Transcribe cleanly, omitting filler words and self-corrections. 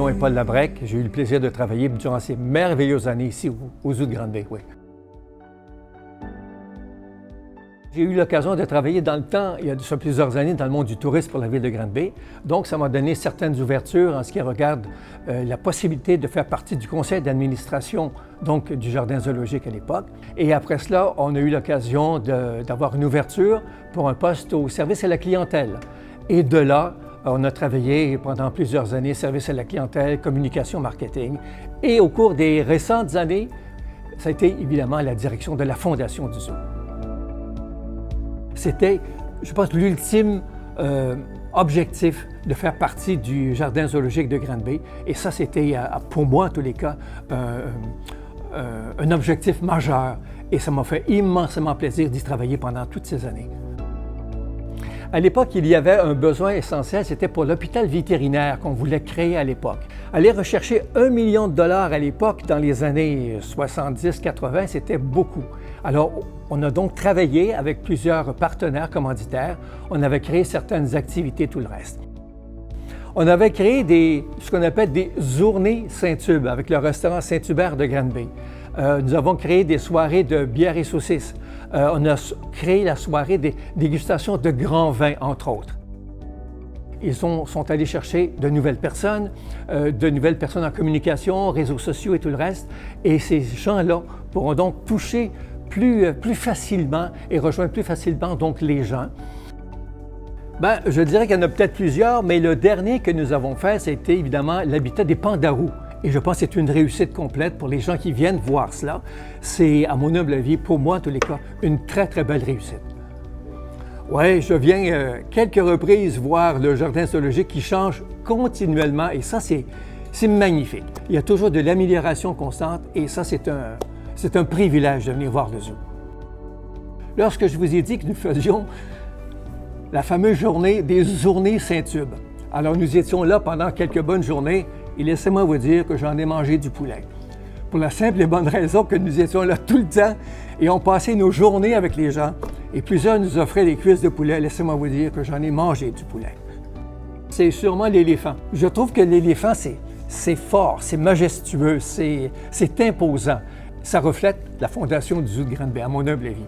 nom est Paul Labrec. J'ai eu le plaisir de travailler durant ces merveilleuses années ici au Zoo de Grande-Bay. Oui. J'ai eu l'occasion de travailler dans le temps, il y a déjà plusieurs années, dans le monde du tourisme pour la ville de Grande-Bay. Donc, ça m'a donné certaines ouvertures en ce qui regarde la possibilité de faire partie du conseil d'administration du Jardin zoologique à l'époque. Et après cela, on a eu l'occasion d'avoir une ouverture pour un poste au service à la clientèle. Et de là, on a travaillé pendant plusieurs années, service à la clientèle, communication, marketing. Et au cours des récentes années, ça a été évidemment la direction de la fondation du zoo. C'était, je pense, l'ultime objectif de faire partie du Jardin zoologique de Grande-Bay. Et ça, c'était, pour moi, en tous les cas, un objectif majeur. Et ça m'a fait immensément plaisir d'y travailler pendant toutes ces années. À l'époque, il y avait un besoin essentiel, c'était pour l'hôpital vétérinaire qu'on voulait créer à l'époque. Aller rechercher 1 million de dollars à l'époque, dans les années 70-80, c'était beaucoup. Alors, on a donc travaillé avec plusieurs partenaires commanditaires. On avait créé certaines activités, tout le reste. On avait créé ce qu'on appelle des journées Saint-Tube avec le restaurant Saint-Hubert de Grande-Bay. Nous avons créé des soirées de bière et saucisses. On a créé la soirée des dégustations de grands vins, entre autres. Ils sont allés chercher de nouvelles personnes en communication, réseaux sociaux et tout le reste. Et ces gens-là pourront donc toucher plus facilement et rejoindre plus facilement donc les gens. Bien, je dirais qu'il y en a peut-être plusieurs, mais le dernier que nous avons fait, c'était évidemment l'habitat des pandarous. Et je pense que c'est une réussite complète pour les gens qui viennent voir cela. C'est, à mon humble avis, pour moi en tous les cas, une très, très belle réussite. Oui, je viens quelques reprises voir le jardin zoologique qui change continuellement et ça, c'est magnifique. Il y a toujours de l'amélioration constante et ça, c'est un privilège de venir voir le zoo. Lorsque je vous ai dit que nous faisions la fameuse journée des journées Saint-Tube, alors nous étions là pendant quelques bonnes journées et laissez-moi vous dire que j'en ai mangé du poulet. Pour la simple et bonne raison que nous étions là tout le temps et on passait nos journées avec les gens et plusieurs nous offraient des cuisses de poulet. Laissez-moi vous dire que j'en ai mangé du poulet. C'est sûrement l'éléphant. Je trouve que l'éléphant, c'est fort, c'est majestueux, c'est imposant. Ça reflète la fondation du Zoo de Grande-Bay, à mon humble avis.